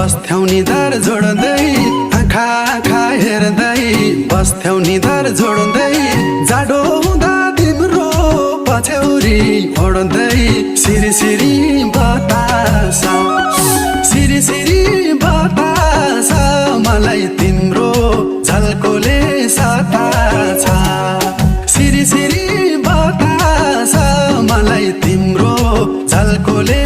बस्थ्यौ निधार जोड्दै आँखा आँखा हेर्दै बस्थ्यौ निधार जोड्दै जाडो हुँदा तिम्रो पछ्यौरी ओड्दै सिरी सिरी बतास सिरी सिरी बतास मलाई तिम्रो झल्कोले सता छ सिरी सिरी बतास मलाई तिम्रो झल्कोले